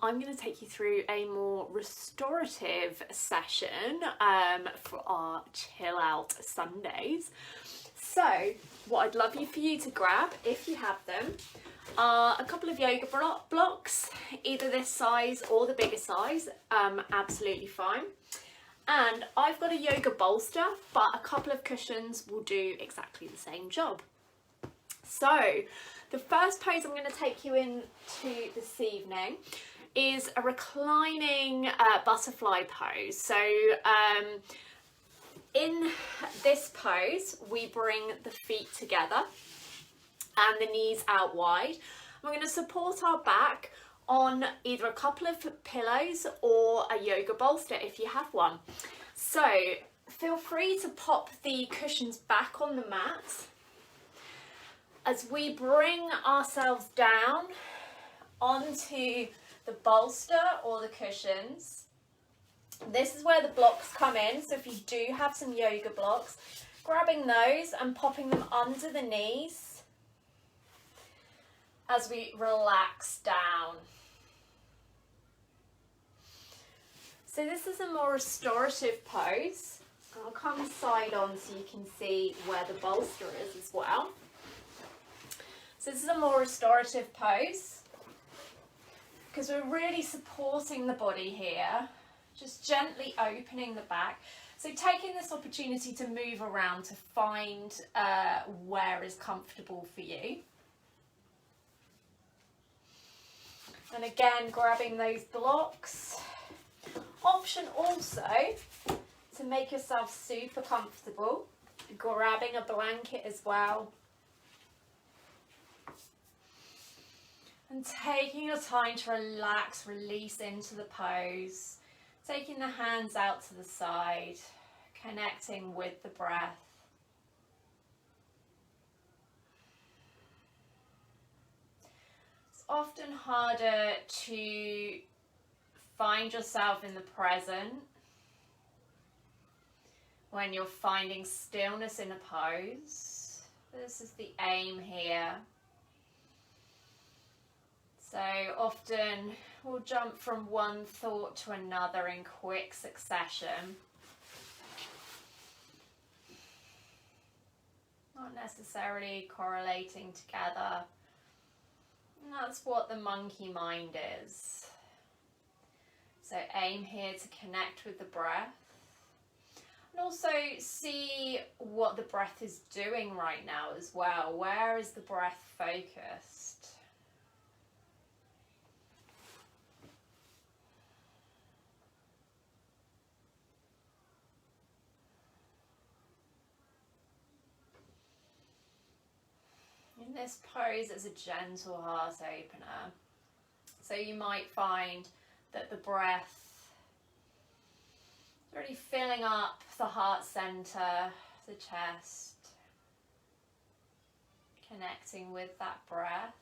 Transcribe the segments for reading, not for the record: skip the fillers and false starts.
I'm going to take you through a more restorative session for our chill out Sundays. So what I'd love for you to grab, if you have them, are a couple of yoga blocks, either this size or the bigger size, absolutely fine. And I've got a yoga bolster, but a couple of cushions will do exactly the same job. So the first pose I'm going to take you into this evening is a reclining butterfly pose. So in this pose, we bring the feet together and the knees out wide. We're going to support our back on either a couple of pillows or a yoga bolster if you have one. So feel free to pop the cushions back on the mat as we bring ourselves down onto the bolster or the cushions. This is where the blocks come in, so if you do have some yoga blocks, grabbing those and popping them under the knees as we relax down. So this is a more restorative pose. I'll come side on so you can see where the bolster is as well. So this is a more restorative pose because we're really supporting the body here, just gently opening the back. So taking this opportunity to move around to find where is comfortable for you. And again, grabbing those blocks. Option also to make yourself super comfortable, grabbing a blanket as well. And taking your time to relax, release into the pose. Taking the hands out to the side, connecting with the breath. It's often harder to find yourself in the present when you're finding stillness in a pose. This is the aim here. So often we'll jump from one thought to another in quick succession. Not necessarily correlating together. And that's what the monkey mind is. So aim here to connect with the breath. And also see what the breath is doing right now as well. Where is the breath focused? This pose is a gentle heart opener, so you might find that the breath is really filling up the heart center, the chest, connecting with that breath.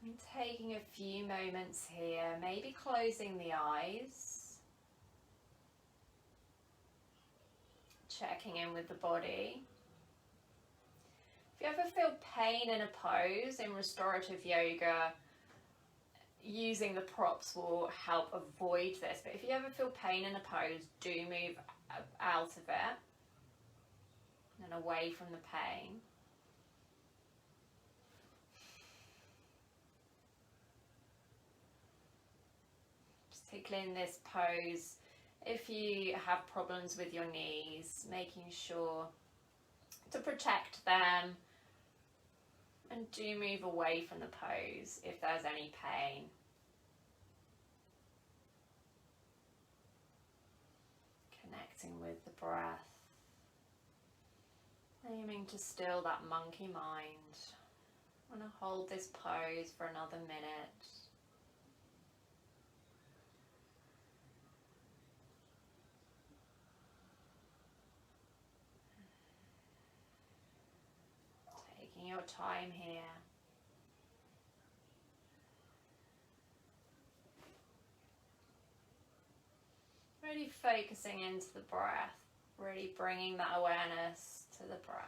And taking a few moments here, maybe closing the eyes, checking in with the body. If you ever feel pain in a pose in restorative yoga, using the props will help avoid this. But if you ever feel pain in a pose, do move out of it and away from the pain. Particularly in this pose, if you have problems with your knees, making sure to protect them and do move away from the pose if there's any pain. Connecting with the breath, aiming to still that monkey mind. I'm going to hold this pose for another minute. Your time here. Really focusing into the breath. Really bringing that awareness to the breath.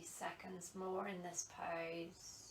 Seconds more in this pose.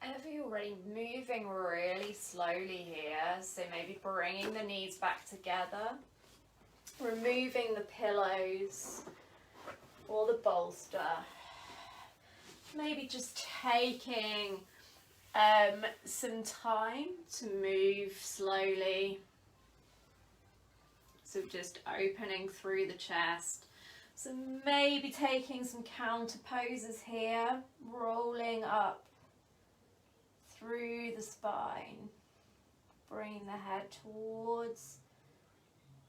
Whenever you're ready, moving really slowly here, so maybe bringing the knees back together, removing the pillows or the bolster, maybe just taking some time to move slowly, so just opening through the chest. So maybe taking some counter poses here, rolling up through the spine, bringing the head towards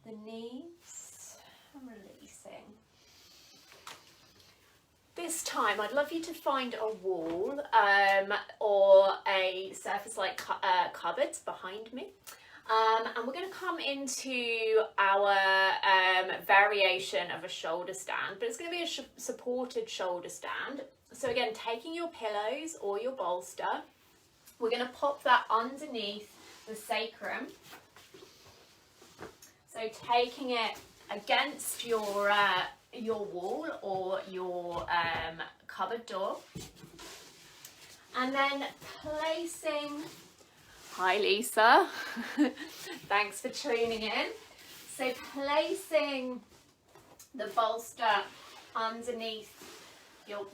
the knees and releasing. This time I'd love you to find a wall or a surface like cupboards behind me. And we're going to come into our variation of a shoulder stand, but it's going to be a supported shoulder stand. So again, taking your pillows or your bolster, we're going to pop that underneath the sacrum. So taking it against your wall or your cupboard door, and then placing. Hi Lisa, thanks for tuning in. So placing the bolster underneath your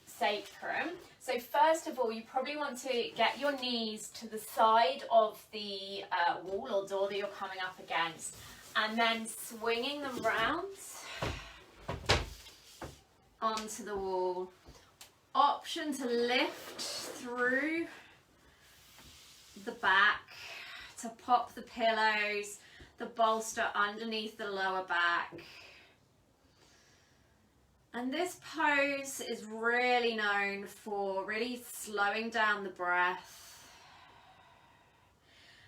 sacrum. So first of all, you probably want to get your knees to the side of the wall or door that you're coming up against, and then swinging them round onto the wall. Option to lift through the back, to pop the pillows, the bolster underneath the lower back. And this pose is really known for really slowing down the breath.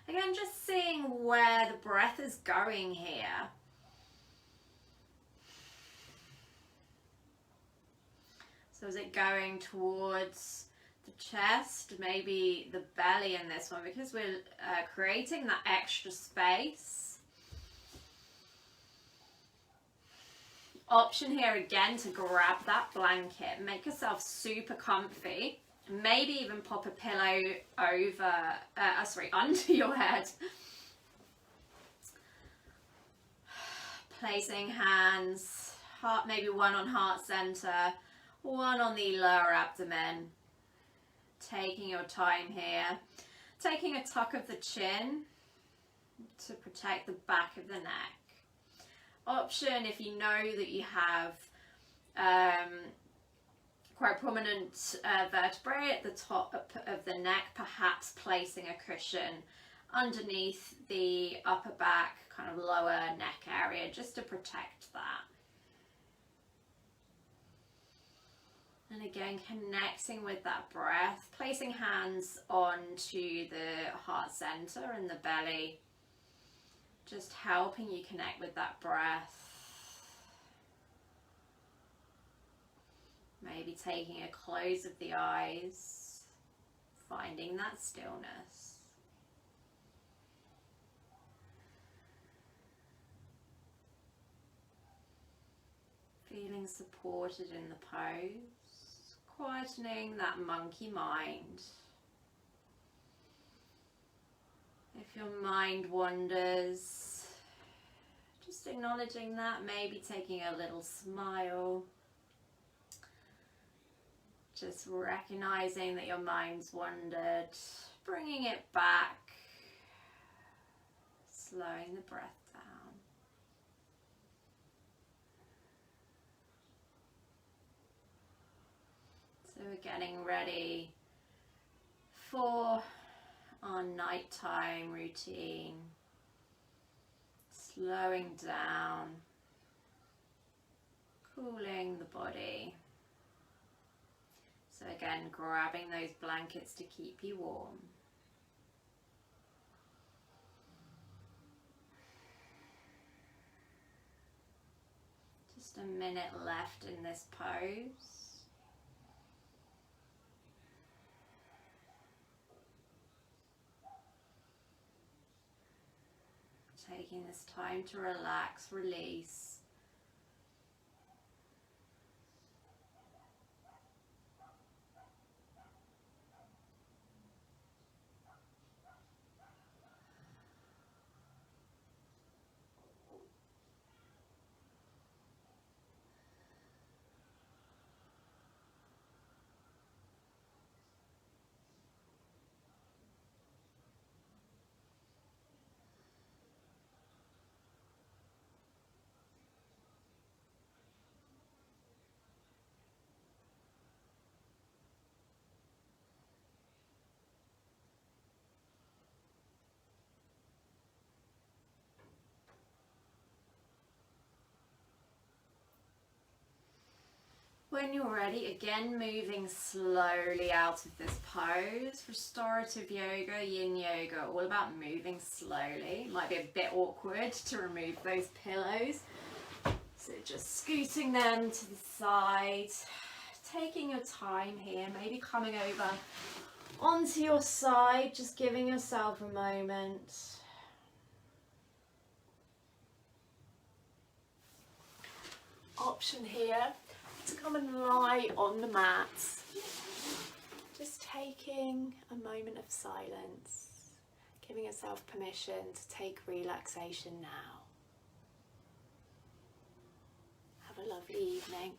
Again, just seeing where the breath is going here. So is it going towards the chest, maybe the belly in this one, because we're creating that extra space. Option here again to grab that blanket, make yourself super comfy, maybe even pop a pillow over, under your head. Placing hands, maybe one on heart center, one on the lower abdomen. Taking your time here, taking a tuck of the chin to protect the back of the neck. Option, if you know that you have quite prominent vertebrae at the top of the neck, perhaps placing a cushion underneath the upper back, kind of lower neck area, just to protect that. And again, connecting with that breath, placing hands onto the heart center and the belly, just helping you connect with that breath. Maybe taking a close of the eyes, finding that stillness. Feeling supported in the pose, quietening that monkey mind. If your mind wanders, just acknowledging that, maybe taking a little smile. Just recognizing that your mind's wandered, bringing it back, slowing the breath down. So we're getting ready for our nighttime routine, slowing down, cooling the body. So again, grabbing those blankets to keep you warm. Just a minute left in this pose. Taking this time to relax, release. When you're ready, again moving slowly out of this pose. Restorative yoga, yin yoga, all about moving slowly. Might be a bit awkward to remove those pillows. So just scooting them to the side, taking your time here, maybe coming over onto your side, just giving yourself a moment. Option here to come and lie on the mat, just taking a moment of silence, giving yourself permission to take relaxation now. Have a lovely evening.